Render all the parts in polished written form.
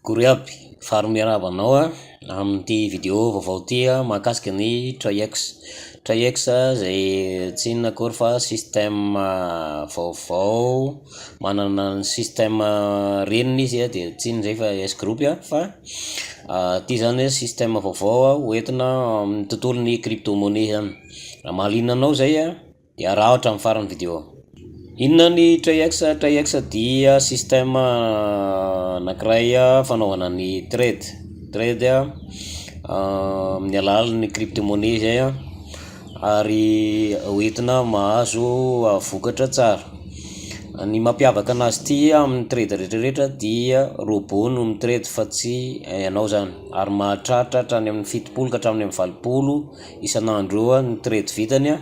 Gory aby, fary miarabanao amin'ity vidéo vaovao ty mahakasika ny Traix. Traix zay tsy inona akory fa système vaovao, manana ny système reniny izy dia tsy inona zay fa S group fa ty zany système vaovao hoentina amin'ny tontolon'ny crypto-monnaie zany. Raha mahaliana anao zay dia araha ohatra amin'ny farany vidéo. Inona ny Traix? Traix dia système anankiray fanaovana ny trade amin'ny alalan'ny crypto-monnaie zay ary hoentina mahazo vokatra tsara. Ny mampiavaka anazy ty amin'ny trade rehetrarehetra dia robot no mitrade fa tsy ianao zany, ary mahatratra hatrany amin'ny 70 ka hatramin'ny 80 isan'andro eo ny trade vitany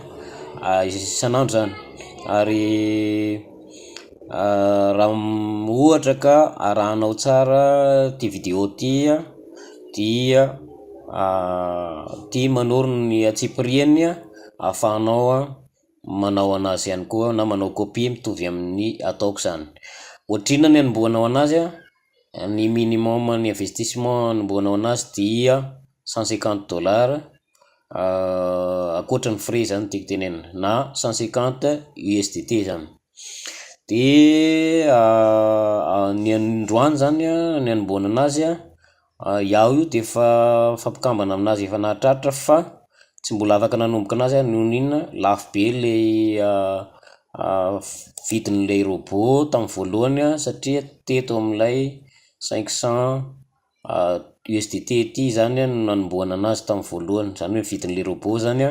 isan'andro zany. Ary raha ohatra ka arahanao tsara ty vidéo ty dia ty manoro ny atsipiriany ahafahanao manao anazy ihany koa na manao copie mitovy amin'ny ataoko zany. Ohatrina ny anombohanao anazy ny minimum ny investissement anombohanao anazy dia $150 akoatra ny frais zany tiako tenenina, na 150 USDT zany. De ny androany zany ny anombohana anazy iaho io de efa fampikambana aminazy efa nahatratra fa tsy mbola afaka nanomboka anazy noho n'inona lafo be le vidin'ilay robot tamin'ny voalohany satria teto amin'ilay 500 USDT ty zany no nanombohana anazy tamin'ny voalohany, zany hoe vidin'ilay robot zany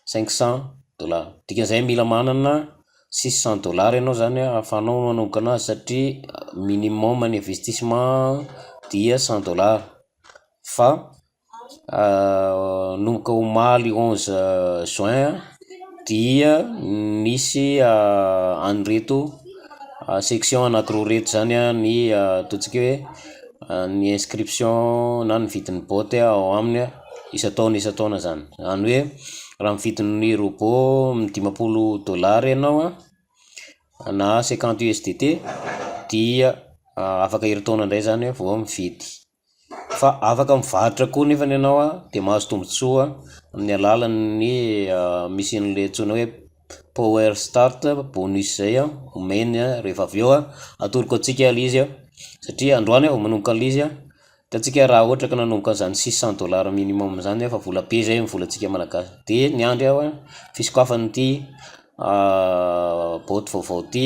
$500. Dikan'izay mila manana $600 ianao zany ahafahanao manomboka anazy satria minimum ny investissement dia $100. Fa nomboka omaly 11 juin dia nisy an'ireto section anankiroa reto zany ny ataontsika hoe ny inscription na ny vidin'ny bot ao aminy isan-taona zany. Zany hoe raha mividin'ny robot $50 ianao na 50 USDT dia afaka heritaona indray zany vao mividy. Fa afaka mivarotra koa nefa ianao dia mahazo tombontsoa amin'ny alalan'ny misy an'ilay antsoina hoe power start bonus zay omeny rehefa avy eo atoroko antsika izy satria androany vao manomboka an'izy hitantsika raha ohatra ka nanomboka an'izany $600 minimum zany fa vola be zay volantsika malagasy. De ny andro aho fisokafan'ity bot vaovao ty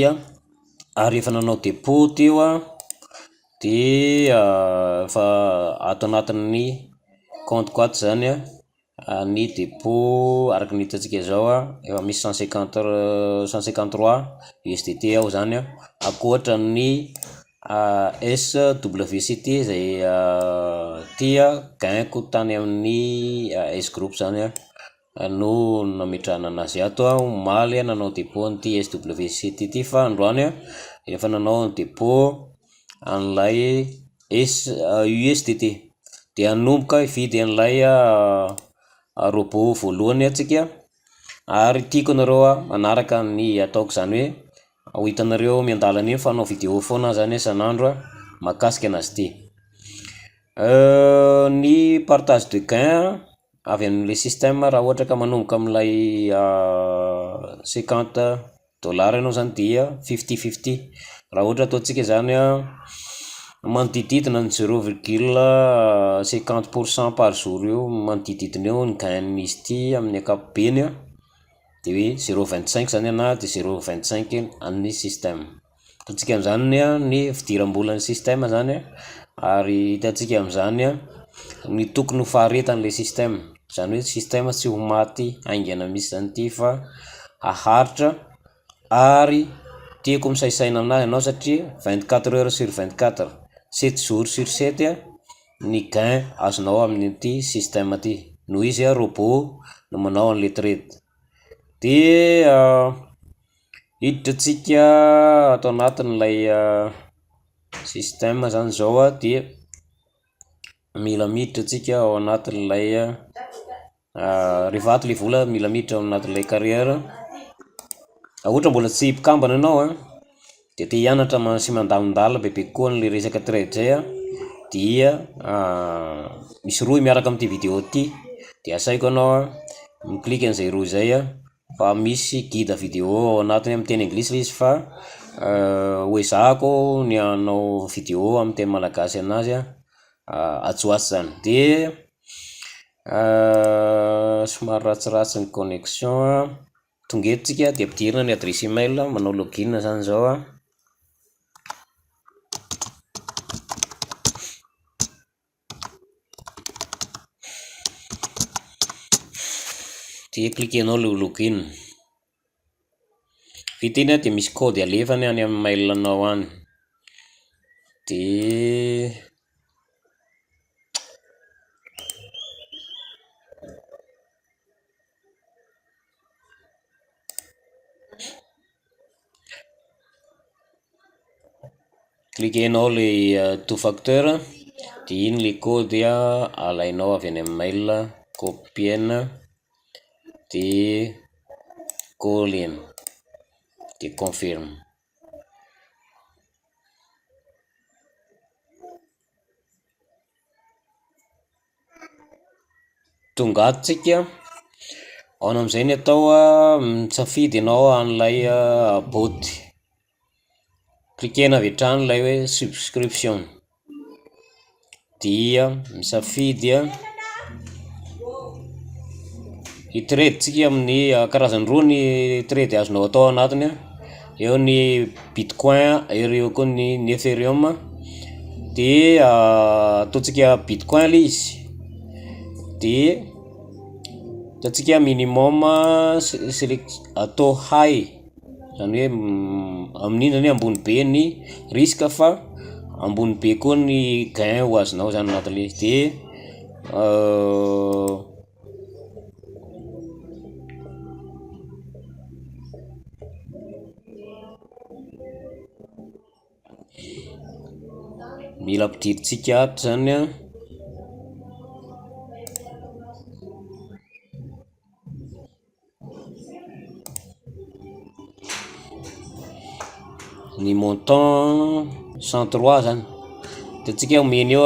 ary efa nanao dépôt teo dia efa ato anatin'ny compte ato zany ny dépôt araka ny hitantsika zao efa misy 153 USDT ao zany akoatra ny SWCT zay tia gain-ko tany amin'ny S group zany no nametrahana anazy ato omaly nanao dépôt an'ity SWCT ty fa androany efa nanao dépôt an'ilay USDT dia anomboka hividy an'ilay robot voalohany atsika. Ary tiako anareo manaraka ny ataoko zany hoe ho hitanareo miandalana iny fanao vidéo foana zany isan'andro mahakasika anazy ty. Ny partage de gain avy amin'ilay système raha ohatra ka manomboka amin'ilay $50 ianao zany dia 50-50. Raha ohatra ataontsika zany manodididina ny 0,50% par jour io manodididina eo ny gain-izy ty amin'ny ankapobeny dia hoe 0,25 zany na dia 0,25 amin'ny système. Hitantsika amin'izany ny fidiram-bolan'ny système zany ary hitantsika amin'izany ny tokony ho faharetan'ilay système, zany hoe système tsy ho maty haingana misy zany ty fa haharitra. Ary tiako misaina anazy ianao satria 24 heures sur 24 7 jours sur 7 ny gain azonao amin'ity système ty noho izy robot no manao an'ilay trade. Dia hiditra antsika atao anatin'ilay système zany zao dia mila miditra antsika ao anatin'ilay rehefa ato ilay vola mila miditra ao anatin'ilay carrière. Ohatra mbola tsy mpikambana ianao dia te hianatra sy mandamindala bebe koa an'ilay resaka trade zay dia misy roy miaraka am'ty vidéo ty, de asaiko anao miklika an'izay roy zay fa misy guide vidéo ao anatiny amin'ny teny anglisy izy fa hoezahako ny anao vidéo amin'ny teny malagasy anazy atsoatsy zany. De somary ratsiratsy ny connexion tonga eto tsika de ampidirina ny adresse email, manao login zany zao de cliquenao le login. Vita iny de misy code alefany any amin'ny mail anao any, de cliquenao le two facteur, de iny le code alainao avy any amin'ny mail, copiena de collena de confirme. Tonga ato tsika, ao am'izay ny atao mitsafidy ianao an'ilay boty, cliquena avy hatrany ilay hoe subscription, dia misafidy i-trade tsika amin'ny karazany roa ny trade azonao atao anatiny, eo ny bitcoin, eo koa ny ethereum, de ataontsika bitcoin le izy, de ataontsika minimum atao high, zany hoe amin'iny ambony be ny risque fa ambony be koa ny gain ho azonao zany anatin'le izy. De mila ampidirintsika ato zany ny montant 103 zany, de tsika omeny eo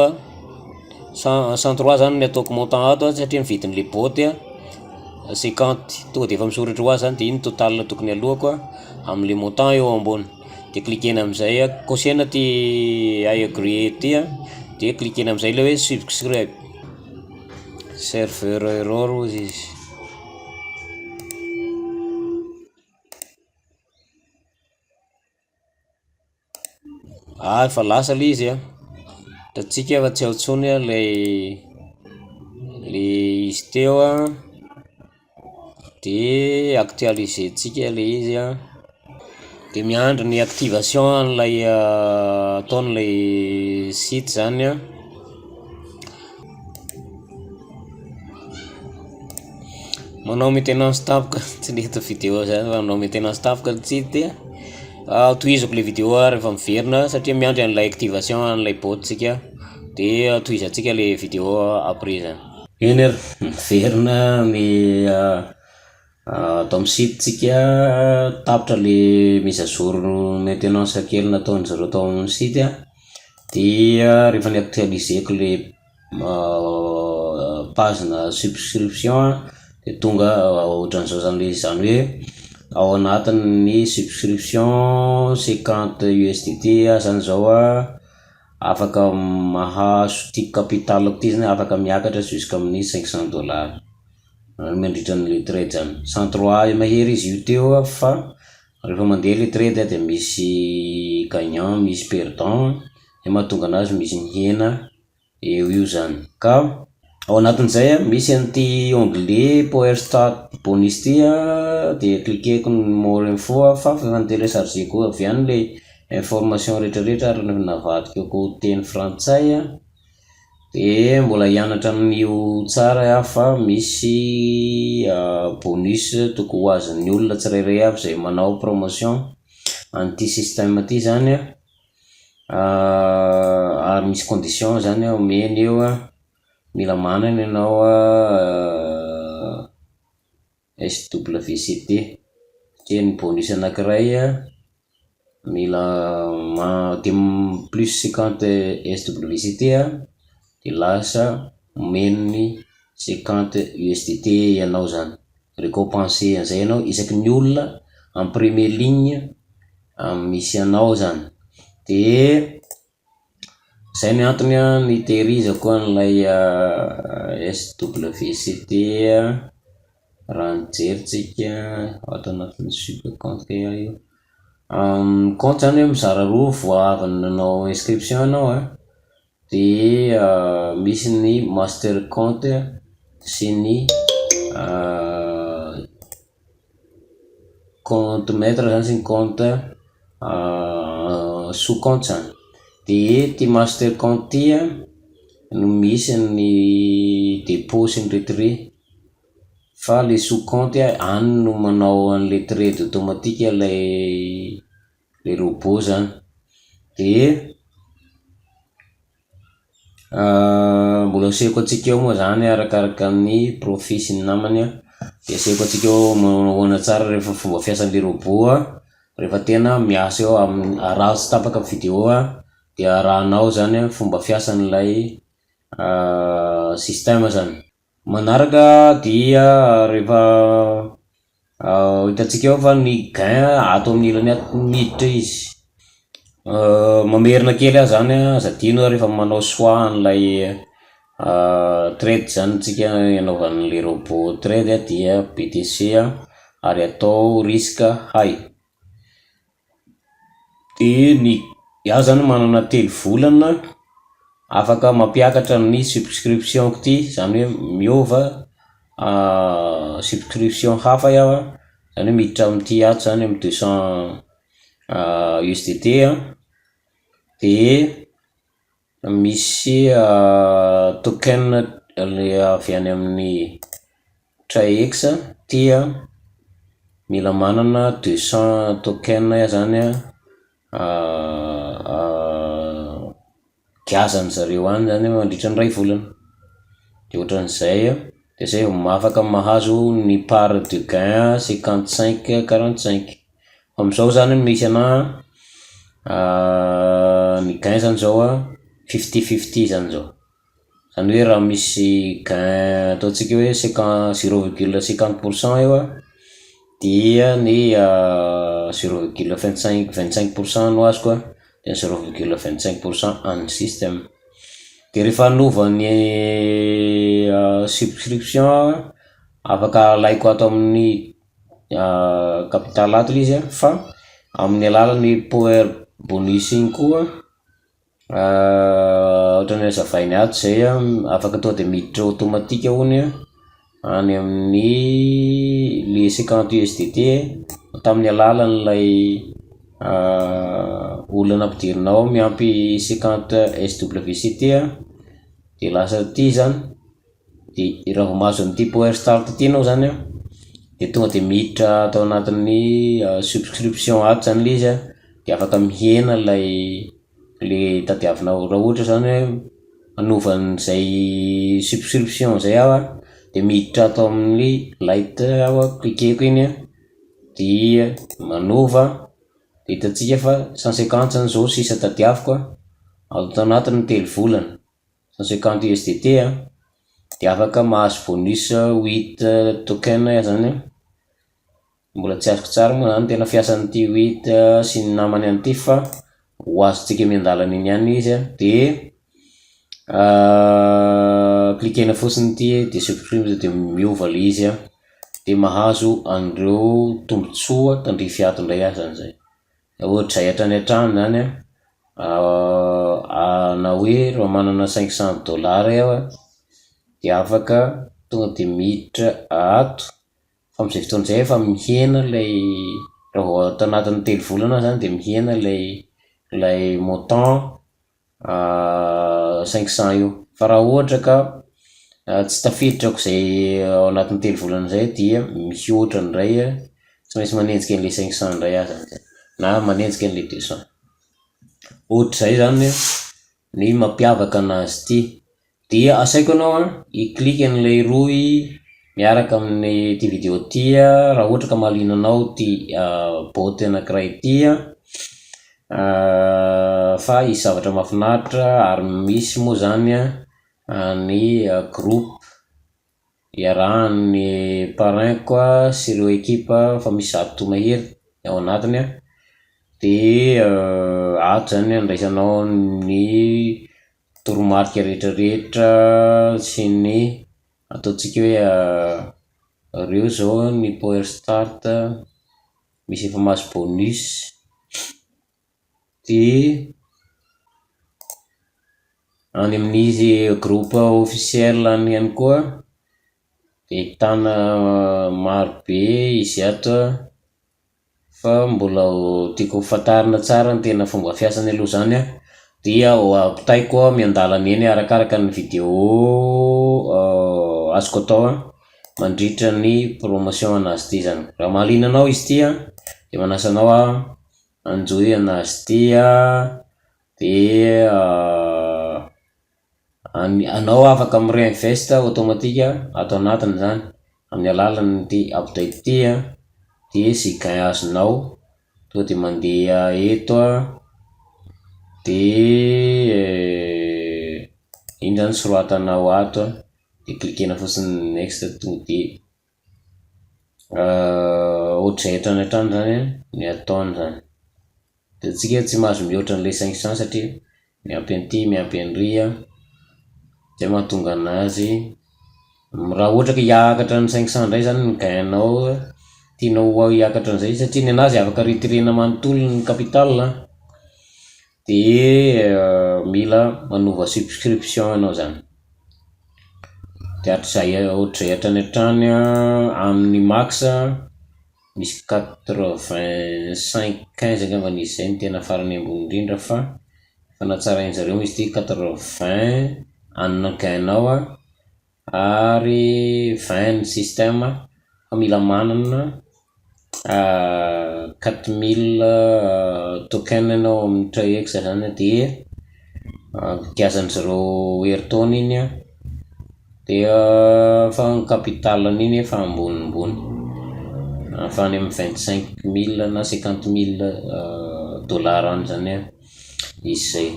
103 zany ny ataoko montant ato satria ny vidin'le boty 50, tonga de efa misoratra ho azy zany, de iny total tokony alohako amin'le montant eo ambony, de cliquena am'izay cochena ty I agree ty de cliquena am'izay le hoe subscribe, serveur erreur hozy izy. Efa lasa le izy da tsika efa tsy ao tsony le izy teo de actualiser tsika le izy de miandry ny activation an'ilay ataon'ilay site zany manao maintenance tampoka tsy nihita vidéo zany, manao maintenance tampoka tsy ty tohizako le vidéo rehefa miverina satria miandry an'ilay activation an'ilay bot tsika, de tohizatsika le vidéo après zany. Iny miverina ny atao amin'ny site tsika, tapitra le mise à jour maintenance kely nataony zareo tao amin'ny site dia rehefa ny actualiseko le page na subscription de tonga ohatran'izao zany le izy, zany hoe ao anatin'ny subscription 50 USDT zany zao afaka mahazo ty capitalako ty zany, afaka miakatra jusqu'amin'ny $500 mandritra ny trade zany. 103 mahery izy io teo fa rehefa mandeha le trade de misy gagnant misy perdant, de mahatonga anazy misy mihena eo io zany. Ka ao anatin'izay misy an'ity onglet power start bonus ty de cliqueko ny more info fa efa téléchargeko avy any le information rehetrarehetra ary navadikako teny frantsay de mbola hianatra amin'io tsara fa misy bonus tokony ho azon'ny olona tsirairay aby zay manao promotion an'ity système ty zany ary misy condition zany omeny eo, mila manana ianao SWCT, dia ny bonus anankiray mila plus 50 SWCT de lasa meniny 50 USDT ianao zany récompensé an'izay ianao isaky ny olona en premier ligne misy anao zany. De zay ny antony nitehirizako an'ilay SWCT raha nijeritsika ato anatin'ny subcompte io. Compte zany mizara roa vao avy nanao inscription anao de misy ny master compte sy ny compte maître zany sy ny compte sous compte zany. De ty master compte ty no misy ny dépôt sy ny retrait, fa le sous compte any no manao an'le trade automatique le robot zany. De mbola asehiko atsika eo moa zany arakaraka ny profit sy ny namany de asehiko atsika eo ahoana tsara rehefa fomba fiasan'le robot rehefa tena miasa eo raha tsy tapaka video de arahanao zany fomba fiasan'ilay système zany. Manaraka dia rehefa hitantsika eo fa ny gain ato amin'ny ilany miditra izy. Mamerina kely zany azadino rehefa manao choix an'ilay trade zany tsika ianaovan'le robot trade dia BTC ary atao risque high. De ny iaho zany manana 3 volana afaka mampiakatra ny subscription ty, zany hoe miova subscription hafa iaho zany hoe miditra amin'ity ato zany amin'ny 200 USDT de misy token le avy any amin'ny TRAX ty mila manana 200 token zany gazany zareo any zany mandritra ny 2 volana. De ohatran'izay de zay afaka mahazo ny part de gain 55-45. Amizao zany misy ny gain zany zao 50-50 zany zao. Zany hoe raha misy gain ataontsika hoe 0,50% eo dia ny 0,25% no azoko de 0,25% an'ny système. De rehefa anova ny subscription afaka alaiko ato amin'ny capital ato izy fa amin'ny alalan'ny power bonus igny koa ohatrany azavainy ato zay afaka tonga de miditra automatique hony any amin'ny le 50 USDT tamin'ny alalan'ilay olona ampidirinao miampy 50 SWCT de lasa ty zany. De raha vao mahazo an'ity power start ty anao zany de tonga de miditra atao anatin'ny subscription ato zany le izy de afaka mihena le tadiavinao raha ohatra zany hoe anovan'izay subscription zay de miditra atao amin'ny light klikeko iny dia manova de hitantsika fa 150 zany zao sisa tadiaviko ato anatin'ny 3 volana 150 USDT de afaka mahazo bonus 8 token zany. Mbola tsy azoko tsara moa zany tena fiasan'ity 8 sy ny namany an'ity fa ho azontsika miandalana iny ihany izy de klikena fotsiny ity de supprime de miova le izy de mahazo an'ireo tombotsoa tandrify ato indray zany zay. Ohatra zay hatrany hatrany zany na hoe raha manana $500 de afaka tonga de miditra ato fa am'izay fotoan'izay efa mihena lay raha vao ato anatin'ny 3 volana zany de mihena lay montant 500 io. Fa raha ohatra ka tsy tafiditrako zay ao anatin'ny 3 volana zay dia mihoatra indray tsy maintsy manenjika an'le 500 indray zany na manenjika an'le 200. Ohatr'izay zany ny mampiavaka anazy ty. Dia asaiko anao i-clique an'ilay roy miaraka amin'ny ty vidéo ty raha ohatra ka mahaliana anao ty boty anankiray ty fa isy zavatra mahafinaritra ary misy moa zany ny groupe iarahan'ny parrain koa sy ireo ekipa fa misy zato mahery ao anatiny de ato zany andraisanao ny toromarika rehetrarehetra sy ny ataontsika hoe reo zao ny power start misy efa mahazo bonus de any amin'izy groupe officiel any ihany koa de ahitana maro be izy ato fa mbola tiako hofantarina tsara ny tena fomba fiasany aloha zany dia apitaiko miandalana eny arakaraka ny vidéo azoko atao mandritra ny promotion anazy ty zany. Raha mahaliana anao izy ty de manasa anao anjoy anazy ty de anao afaka mi-reinvest automatique ato anatiny zany amin'ny alalan'ny ty update ty de sy gain azonao to de mandeha eto de iny zany soroatanao ato de klikena fotsiny next tonga de ohatrany hatrany zany ny ataony zany de tsika tsy mahazo mihoatra n'le 500 satria miampy an'ity miampy an'ry zay mahatonga anazy raha ohatra ka hiakatra ny 500 indray zany ny gainao tianao hiakatra an'izay satria ny anazy afaka retirena manontolo ny capital de mila manova subscription anao zany de hatrizay ohatrizay hatrany hatrany amin'ny max misy 85-15 angamba n'izy zay ny tena farany ambony indrindra fa fanatsarain'zareo izy ty 80 anina gainao ary 20 ny système fa mila manana 4000 token anao amin'ny TRX zany de kiazan'zareo heritaona iny de fa ny capital iny fa ambonimbony fa any amin'ny 25 000 na 50 000 dollars any zany izy zay.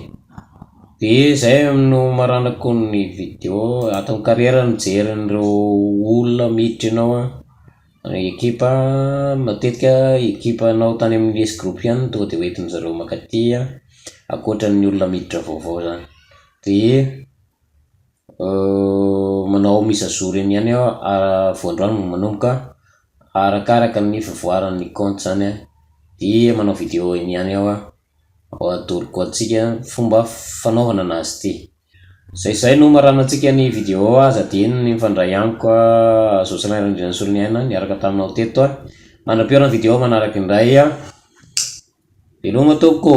De zay no maranako ny vidéo atao carrière mijeren'ireo olona miditra anao ekipa matetika ekipa anao tany amin'ny S groupe ihany tonga de hoentin'zareo makaty akoatran'ny olona miditra vaovao zany de manao mise à jour eny ihany voandroany manomboka arakaraka ny fivoaran'ny compte zany de manao vidéo eny ihany adoriko antsika fomba fanaovana anazy ty. Zay no maranantsika ny vidéo azadiny ny mifandray amiko Jocelyn Randriana Soloniana niaraka taminao teto manam-piora ny vidéo manaraka indray veloma tompoko.